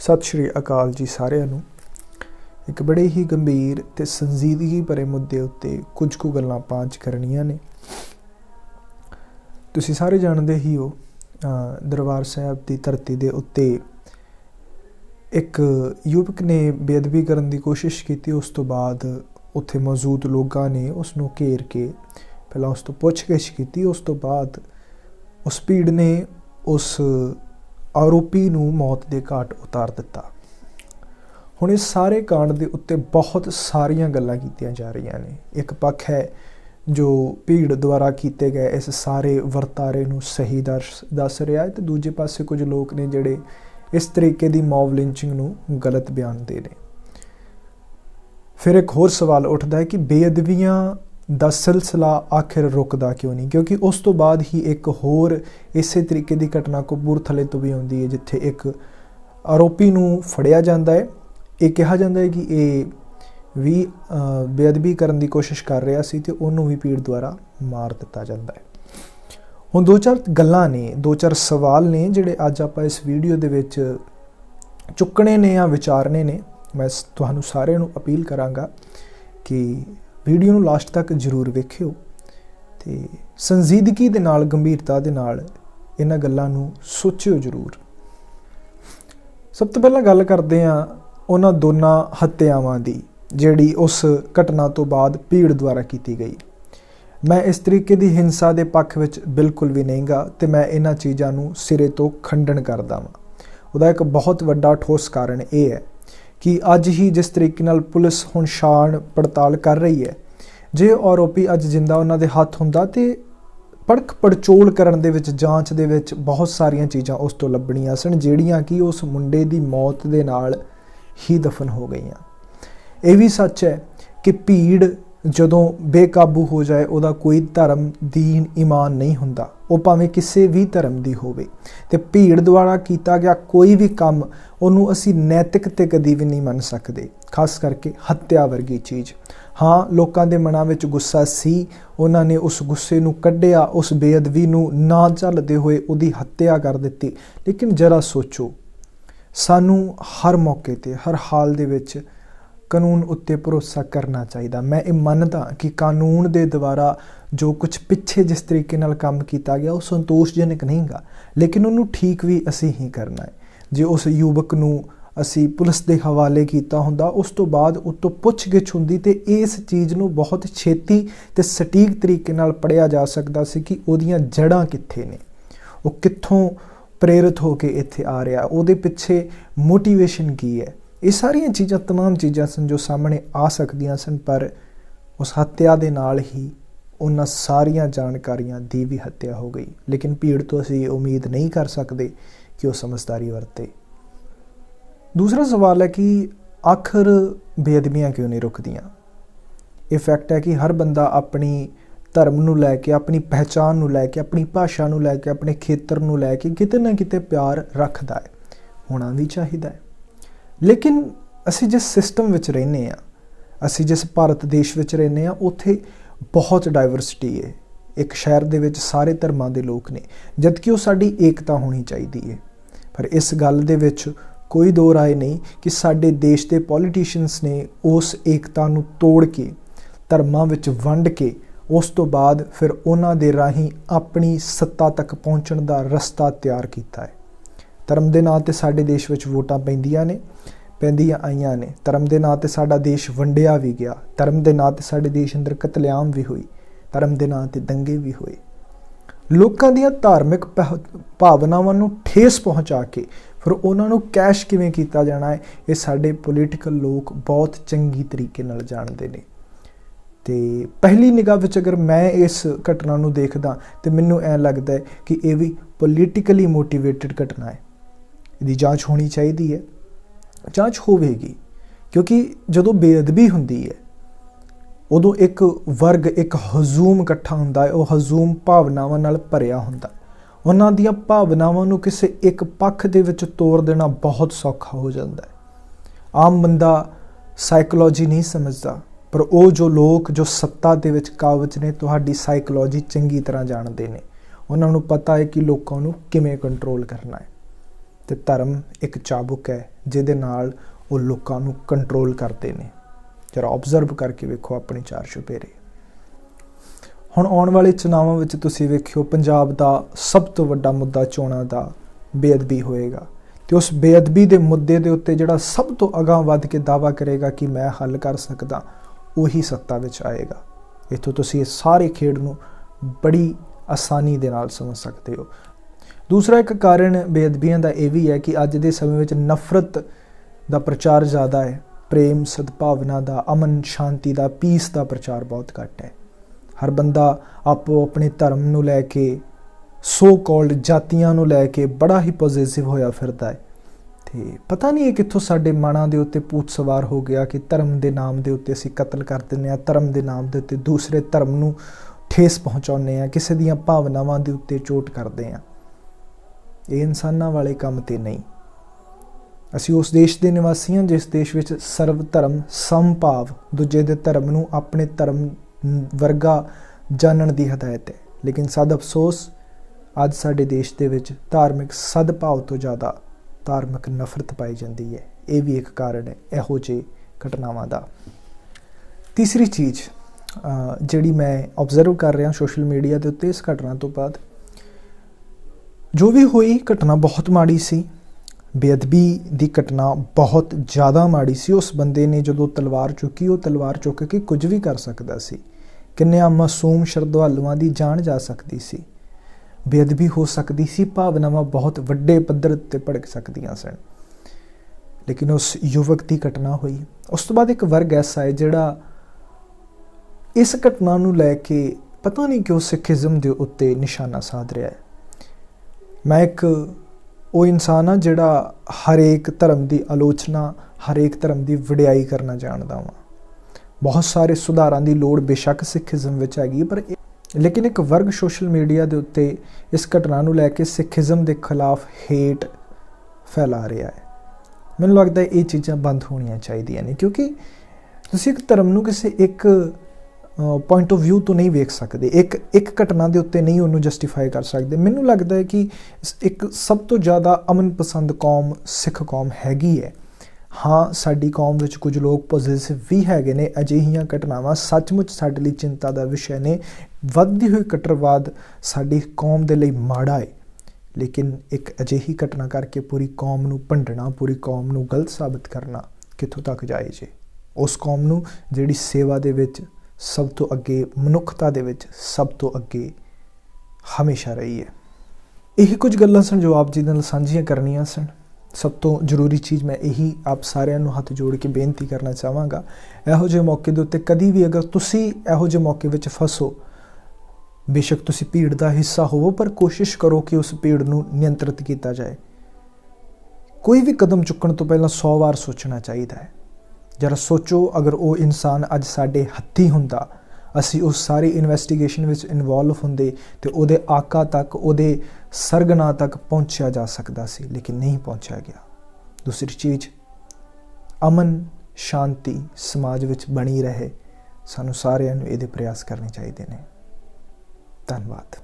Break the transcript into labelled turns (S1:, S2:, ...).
S1: सत श्री अकाल जी सारिਆਂ ਨੂੰ। एक बड़े ही गंभीर ते संजीदगी भरे मुद्दे उत्ते कुछ कुछ गल्लां आपां अज करनियां ने। तुसीं सारे जाणदे ही हो दरबार साहिब की धरती दे उत्ते एक युवक ने बेअदबी करन दी कोशिश की। उस तो बाद उत्थे मौजूद लोगों ने उसनूं घेर के पहला उस तो पुछगिछ की। उस तो बाद उस भीड़ ने उस आरोपी नूं मौत दे घाट उतार दिता। हुण इस सारे कांड दे उत्ते बहुत सारियां गल्लां कीतियां जा रहीआं ने। एक पक्ष है जो भीड़ द्वारा कीते गए इस सारे वर्तारे नूं सही दस रहा है, तो दूजे पासे कुछ लोग ने जिहड़े इस तरीके की मॉब लिंचिंग नूं गलत बयान दे ने। फिर एक होर सवाल उठदा है कि बेअदबियां दा सिलसिला आखिर रुकदा क्यों नहीं, क्योंकि उस तो बाद ही एक होर इसे तरीके की घटना कपूरथले तो भी आउंदी है, जिथे एक आरोपी नूं फड़िया जांदा है। ये कहा जाता है कि ये भी बेअदबी करन दी कोशिश कर रहा सी ते उहनूं भी भीड़ द्वारा मार दिता जाता है। हुण दो चार गल्लां ने, दो चार सवाल ने जिहड़े अज आपां इस वीडियो दे विच चुकने ने या विचारने ने। मैं तुहानूं सारिआं नूं अपील करांगा कि वीडियो नूं लास्ट तक जरूर वेखिओ ते संजीदगी दे नाल गंभीरता दे नाल इन्हां गल्लां नूं सोचिओ जरूर। सब तो पहलां गल करदे हां उन्हां दोनां हत्यावां दी जिहड़ी उस घटना तो बाद भीड़ द्वारा की गई। मैं इस तरीके की हिंसा के पक्ष विच बिल्कुल भी नहीं गा ते मैं इन्हां चीज़ां नूं सिरे तो खंडन करदा वां। उहदा एक बहुत वड्डा ठोस कारण यह है कि अज ही जिस तरीके नाल पुलिस हुण छाण पड़ताल कर रही है, जे आरोपी अज जिंदा उन्हां दे हत्थ हुंदा ते पड़क पड़चोल करन दे विच जांच दे विच बहुत सारियां चीज़ां उस तो लभणीआं सन जिहड़ियां कि उस मुंडे दी मौत दे नाल ही दफन हो गईयां। यह भी सच है कि भीड़ जदों बेकाबू हो जाए उहदा कोई धर्म दीन ईमान नहीं हुंदा, वो भावें किसी भी धर्म की होवे ते भीड़ द्वारा किया गया कोई भी काम उन्होंने असी नैतिक ते कदी भी नहीं मन सकते, खास करके हत्या वर्गी चीज़। हाँ, लोगों के मनां विच गुस्सा सी, उन्होंने उस गुस्से नूं कढ़िया, उस बेअदबी नूं ना झलदे होए उहदी हत्या कर दित्ती। लेकिन जरा सोचो, सानू हर मौके ते हर हाल दे विच कानून उत्ते भरोसा करना चाहिए। मैं ये मनदा कि कानून दे द्वारा जो कुछ पिछे जिस तरीके नाल काम किया गया वो संतोषजनक नहीं गा, लेकिन उन्होंने ठीक भी असी ही करना है। जे उस युवक नूं असी पुलिस के हवाले किया हुंदा, उस तो बाद उतो पुछगिछ हुंदी ते इस चीज़ नूं बहुत छेती ते सटीक तरीके नाल पढ़िया जा सकदा सी कि उहदियां जड़ां कित्थे ने, वो कित्थों प्रेरित होके इत्थे आ रहा, उहदे पिछे मोटिवेशन की है। ये सारियां चीज़ां तमाम चीज़ां सन जो सामने आ सकदियां सन, पर उस हत्या दे नाल ही उन्हां सारियां जानकारियां दी भी हत्या हो गई। लेकिन भीड़ तो असी उम्मीद नहीं कर सकते कि वो समझदारी वरते। दूसरा सवाल है कि आखिर बेअदबियां क्यों नहीं रुकदियां। ये फैक्ट है कि हर बंदा अपनी धर्म नूं लैके, अपनी पहचान नूं लैके, अपनी भाषा नूं लैके, अपने खेतर नूं लैके किते ना किते प्यार रखदा है, होना भी चाहिदा है। लेकिन असी जिस सिस्टम विच रहने आ, असी जिस भारत देश विच रहने आ, उत्थे बहुत डाइवर्सिटी है। एक शहर दे विच सारे धर्मां दे लोग ने, जबकि वो साडी एकता होनी चाहिदी है। पर इस गल दे विच कोई दो राय नहीं कि साडे देश दे पॉलिटिशियंस ने उस एकता नूं तोड़ के धर्मां विच वंड के उस तो बाद फिर उन्हां दे राहीं अपनी सत्ता तक पहुँचण दा रस्ता तैयार कीता है। धर्म के नाँ ते साडे देश विच वोटां पैंदियां आईयां ने, धर्म के नाँ ते साडा देश वंडिया भी गया, धर्म के नाँ ते साडे देश अंदर कतलेआम भी हुई, धर्म के नाँ ते दंगे भी हुए। लोकां दीयां धार्मिक भावनावां नूं ठेस पहुँचा के फिर उन्हां नूं कैश किवें कीता जाना है, ये साडे पोलीटिकल लोग बहुत चंगी तरीके नाल जाणदे ने। ते पहली निगाह विच अगर मैं इस घटना नूं देखदा तो मैनूं ऐ लगदा है कि ये भी पोलीटिकली मोटिवेटेड घटना है। इसदी जांच होनी चाहिए है, जांच होवेगी, क्योंकि जदों बेअदबी हुंदी है उदों एक वर्ग, एक हजूम इकट्ठा हुंदा है। वो हजूम भावनावां नाल भरिया हुंदा है। उन्हां दीयां भावनावां नूं किसी एक पक्ष दे विच तोड़ देना बहुत सौखा हो जाता है। आम बंदा साइकोलॉजी नहीं समझदा, पर वो जो लोग जो सत्ता दे विच काबज ने तुहाडी साइकोलॉजी चंगी तरह जानते हैं। उन्होंने पता है कि लोगों को किमें कंट्रोल करना है। ਤੇ ਧਰਮ ਇੱਕ ਚਾਬੁਕ ਹੈ ਜਿਹਦੇ ਨਾਲ ਉਹ ਲੋਕਾਂ ਨੂੰ ਕੰਟਰੋਲ ਕਰਦੇ ਨੇ। ਜਰਾ ਆਬਜ਼ਰਵ ਕਰਕੇ ਵੇਖੋ ਆਪਣੇ ਚਾਰ ਚੁਫੇਰੇ। ਹੁਣ ਆਉਣ ਵਾਲੇ ਚੁਣਾਵਾਂ ਵਿੱਚ ਤੁਸੀਂ ਵੇਖਿਓ ਪੰਜਾਬ ਦਾ ਸਭ ਤੋਂ ਵੱਡਾ ਮੁੱਦਾ ਚੋਣਾਂ ਦਾ ਬੇਅਦਬੀ ਹੋਏਗਾ, ਤੇ ਉਸ ਬੇਅਦਬੀ ਦੇ ਮੁੱਦੇ ਦੇ ਉੱਤੇ ਜਿਹੜਾ ਸਭ ਤੋਂ ਅਗਾਂਹ ਵੱਧ ਕੇ ਦਾਅਵਾ ਕਰੇਗਾ ਕਿ ਮੈਂ ਹੱਲ ਕਰ ਸਕਦਾ, ਉਹੀ ਸੱਤਾ ਵਿੱਚ ਆਏਗਾ। ਇੱਥੋਂ ਤੁਸੀਂ ਇਸ ਸਾਰੇ ਖੇਡ ਨੂੰ ਬੜੀ ਆਸਾਨੀ ਦੇ ਨਾਲ ਸਮਝ ਸਕਦੇ ਹੋ। ਦੂਸਰਾ ਇੱਕ ਕਾਰਨ ਬੇਅਦਬੀਆਂ ਦਾ ਇਹ ਵੀ ਹੈ ਕਿ ਅੱਜ ਦੇ ਸਮੇਂ ਵਿੱਚ ਨਫ਼ਰਤ ਦਾ ਪ੍ਰਚਾਰ ਜ਼ਿਆਦਾ ਹੈ, ਪ੍ਰੇਮ ਸਦਭਾਵਨਾ ਦਾ, ਅਮਨ ਸ਼ਾਂਤੀ ਦਾ, ਪੀਸ ਦਾ ਪ੍ਰਚਾਰ ਬਹੁਤ ਘੱਟ ਹੈ। ਹਰ ਬੰਦਾ ਆਪੋ ਆਪਣੇ ਧਰਮ ਨੂੰ ਲੈ ਕੇ, ਸੋ ਕਾਲਡ ਜਾਤੀਆਂ ਨੂੰ ਲੈ ਕੇ ਬੜਾ ਹੀ ਪੋਜ਼ੈਸਿਵ ਹੋਇਆ ਫਿਰਦਾ ਹੈ। ਤੇ ਪਤਾ ਨਹੀਂ ਇਹ ਕਿੱਥੋਂ ਸਾਡੇ ਮਨਾਂ ਦੇ ਉੱਤੇ ਭੂਤ ਸਵਾਰ ਹੋ ਗਿਆ ਕਿ ਧਰਮ ਦੇ ਨਾਮ ਦੇ ਉੱਤੇ ਅਸੀਂ ਕਤਲ ਕਰ ਦਿੰਦੇ ਹਾਂ, ਧਰਮ ਦੇ ਨਾਮ ਦੇ ਉੱਤੇ ਦੂਸਰੇ ਧਰਮ ਨੂੰ ਠੇਸ ਪਹੁੰਚਾਉਂਦੇ ਹਾਂ, ਕਿਸੇ ਦੀਆਂ ਭਾਵਨਾਵਾਂ ਦੇ ਉੱਤੇ ਚੋਟ ਕਰਦੇ ਹਾਂ। ਇਹ ਇਨਸਾਨਾਂ ਵਾਲੇ ਕੰਮ ਤੇ ਨਹੀਂ। ਅਸੀਂ ਉਸ ਦੇਸ਼ ਦੇ ਨਿਵਾਸੀ ਹਾਂ ਜਿਸ ਦੇਸ਼ ਵਿੱਚ ਸਰਵ ਧਰਮ ਸਮਭਾਵ, ਦੂਜੇ ਦੇ ਧਰਮ ਨੂੰ ਆਪਣੇ ਧਰਮ ਵਰਗਾ ਜਾਣਨ ਦੀ ਹਦਾਇਤ ਹੈ। ਲੇਕਿਨ ਸਦ ਅਫਸੋਸ ਅੱਜ ਸਾਡੇ ਦੇਸ਼ ਦੇ ਵਿੱਚ ਧਾਰਮਿਕ ਸਦਭਾਵ ਤੋਂ ਜ਼ਿਆਦਾ ਧਾਰਮਿਕ ਨਫ਼ਰਤ ਪਾਈ ਜਾਂਦੀ ਹੈ। ਇਹ ਵੀ ਇੱਕ ਕਾਰਨ ਹੈ ਇਹੋ ਜਿਹੇ ਘਟਨਾਵਾਂ ਦਾ। ਤੀਸਰੀ ਚੀਜ਼ ਜਿਹੜੀ ਮੈਂ ਆਬਜ਼ਰਵ ਕਰ ਰਿਹਾ ਸੋਸ਼ਲ ਮੀਡੀਆ ਦੇ ਉੱਤੇ ਇਸ ਘਟਨਾ ਤੋਂ ਬਾਅਦ, ਜੋ ਵੀ ਹੋਈ ਘਟਨਾ ਬਹੁਤ ਮਾੜੀ ਸੀ। ਬੇਅਦਬੀ ਦੀ ਘਟਨਾ ਬਹੁਤ ਜ਼ਿਆਦਾ ਮਾੜੀ ਸੀ। ਉਸ ਬੰਦੇ ਨੇ ਜਦੋਂ ਤਲਵਾਰ ਚੁੱਕੀ, ਉਹ ਤਲਵਾਰ ਚੁੱਕ ਕੇ ਕੁਝ ਵੀ ਕਰ ਸਕਦਾ ਸੀ। ਕਿੰਨਿਆਂ ਮਾਸੂਮ ਸ਼ਰਧਾਲੂਆਂ ਦੀ ਜਾਨ ਜਾ ਸਕਦੀ ਸੀ। ਬੇਅਦਬੀ ਹੋ ਸਕਦੀ ਸੀ, ਭਾਵਨਾਵਾਂ ਬਹੁਤ ਵੱਡੇ ਪੱਧਰ ਉੱਤੇ ਭੜਕ ਸਕਦੀਆਂ ਸਨ। ਲੇਕਿਨ ਉਸ ਯੁਵਕ ਦੀ ਘਟਨਾ ਹੋਈ। ਉਸ ਤੋਂ ਬਾਅਦ ਇੱਕ ਵਰਗ ਐਸਾ ਹੈ ਜਿਹੜਾ ਇਸ ਘਟਨਾ ਨੂੰ ਲੈ ਕੇ ਪਤਾ ਨਹੀਂ ਕਿਉਂ ਸਿੱਖੀਜ਼ਮ ਦੇ ਉੱਤੇ ਨਿਸ਼ਾਨਾ ਸਾਧ ਰਿਹਾ ਹੈ। ਮੈਂ ਇੱਕ ਉਹ ਇਨਸਾਨ ਹਾਂ ਜਿਹੜਾ ਹਰੇਕ ਧਰਮ ਦੀ ਆਲੋਚਨਾ, ਹਰੇਕ ਧਰਮ ਦੀ ਵਡਿਆਈ ਕਰਨਾ ਜਾਣਦਾ ਹਾਂ। ਬਹੁਤ ਸਾਰੇ ਸੁਧਾਰਾਂ ਦੀ ਲੋੜ ਬੇਸ਼ੱਕ ਸਿੱਖੀਜ਼ਮ ਵਿੱਚ ਹੈਗੀ, ਪਰ ਲੇਕਿਨ ਇੱਕ ਵਰਗ ਸੋਸ਼ਲ ਮੀਡੀਆ ਦੇ ਉੱਤੇ ਇਸ ਘਟਨਾ ਨੂੰ ਲੈ ਕੇ ਸਿੱਖੀਜ਼ਮ ਦੇ ਖਿਲਾਫ ਹੇਟ ਫੈਲਾ ਰਿਹਾ ਹੈ। ਮੈਨੂੰ ਲੱਗਦਾ ਇਹ ਚੀਜ਼ਾਂ ਬੰਦ ਹੋਣੀਆਂ ਚਾਹੀਦੀਆਂ ਨੇ, ਕਿਉਂਕਿ ਤੁਸੀਂ ਇੱਕ ਧਰਮ ਨੂੰ ਕਿਸੇ ਇੱਕ ਪੁਆਇੰਟ ਆਫ ਵਿਊ ਤੋਂ ਨਹੀਂ ਵੇਖ ਸਕਦੇ, ਇੱਕ ਘਟਨਾ ਦੇ ਉੱਤੇ ਨਹੀਂ ਉਹਨੂੰ ਜਸਟੀਫਾਈ ਕਰ ਸਕਦੇ। ਮੈਨੂੰ ਲੱਗਦਾ ਹੈ ਕਿ ਇੱਕ ਸਭ ਤੋਂ ਜ਼ਿਆਦਾ ਅਮਨ ਪਸੰਦ ਕੌਮ ਸਿੱਖ ਕੌਮ ਹੈਗੀ ਹੈ। ਹਾਂ, ਸਾਡੀ ਕੌਮ ਵਿੱਚ ਕੁਝ ਲੋਕ ਪੋਜ਼ੈਸਿਵ ਵੀ ਹੈਗੇ ਨੇ। ਅਜਿਹੀਆਂ ਘਟਨਾਵਾਂ ਸੱਚਮੁੱਚ ਸਾਡੇ ਲਈ ਚਿੰਤਾ ਦਾ ਵਿਸ਼ਾ ਨੇ। ਵੱਧਦੀ ਹੋਈ ਕੱਟੜਵਾਦ ਸਾਡੀ ਕੌਮ ਦੇ ਲਈ ਮਾੜਾ ਹੈ, ਲੇਕਿਨ ਇੱਕ ਅਜਿਹੀ ਘਟਨਾ ਕਰਕੇ ਪੂਰੀ ਕੌਮ ਨੂੰ ਭੰਡਣਾ, ਪੂਰੀ ਕੌਮ ਨੂੰ ਗਲਤ ਸਾਬਿਤ ਕਰਨਾ ਕਿੱਥੋਂ ਤੱਕ ਜਾਇਜ਼ ਹੈ? ਉਸ ਕੌਮ ਨੂੰ ਜਿਹੜੀ ਸੇਵਾ ਦੇ ਵਿੱਚ ਸਭ ਤੋਂ ਅੱਗੇ, ਮਨੁੱਖਤਾ ਦੇ ਵਿੱਚ ਸਭ ਤੋਂ ਅੱਗੇ ਹਮੇਸ਼ਾ ਰਹੀ ਹੈ। ਇਹ ਕੁਝ ਗੱਲਾਂ ਸਨ ਜੋ ਆਪ ਜੀ ਨਾਲ ਸਾਂਝੀਆਂ ਕਰਨੀਆਂ ਸਨ। ਸਭ ਤੋਂ ਜ਼ਰੂਰੀ ਚੀਜ਼ ਮੈਂ ਇਹੀ ਆਪ ਸਾਰਿਆਂ ਨੂੰ ਹੱਥ ਜੋੜ ਕੇ ਬੇਨਤੀ ਕਰਨਾ ਚਾਹਾਂਗਾ, ਇਹੋ ਜਿਹੇ ਮੌਕੇ ਦੇ ਉੱਤੇ ਕਦੀ ਵੀ ਅਗਰ ਤੁਸੀਂ ਇਹੋ ਜਿਹੇ ਮੌਕੇ ਵਿੱਚ ਫਸੋ, ਬੇਸ਼ੱਕ ਤੁਸੀਂ ਭੀੜ ਦਾ ਹਿੱਸਾ ਹੋਵੋ, ਪਰ ਕੋਸ਼ਿਸ਼ ਕਰੋ ਕਿ ਉਸ ਭੀੜ ਨੂੰ ਨਿਯੰਤਰਿਤ ਕੀਤਾ ਜਾਏ। ਕੋਈ ਵੀ ਕਦਮ ਚੁੱਕਣ ਤੋਂ ਪਹਿਲਾਂ 100 ਵਾਰ ਸੋਚਣਾ ਚਾਹੀਦਾ ਹੈ। ਜਰਾ ਸੋਚੋ, ਅਗਰ ਉਹ ਇਨਸਾਨ ਅੱਜ ਸਾਡੇ ਹੱਥੀਂ ਹੁੰਦਾ, ਅਸੀਂ ਉਸ ਸਾਰੀ ਇਨਵੈਸਟੀਗੇਸ਼ਨ ਵਿੱਚ ਇਨਵੋਲਵ ਹੁੰਦੇ ਤੇ ਉਹਦੇ ਆਕਾ ਤੱਕ, ਉਹਦੇ ਸਰਗਨਾ ਤੱਕ ਪਹੁੰਚਿਆ ਜਾ ਸਕਦਾ ਸੀ, ਲੇਕਿਨ ਨਹੀਂ ਪਹੁੰਚਿਆ ਗਿਆ। ਦੂਸਰੀ ਚੀਜ਼, ਅਮਨ ਸ਼ਾਂਤੀ ਸਮਾਜ ਵਿੱਚ ਬਣੀ ਰਹੇ, ਸਾਨੂੰ ਸਾਰਿਆਂ ਨੂੰ ਇਹਦੇ ਪ੍ਰਯਾਸ ਕਰਨੇ ਚਾਹੀਦੇ ਨੇ। ਧੰਨਵਾਦ।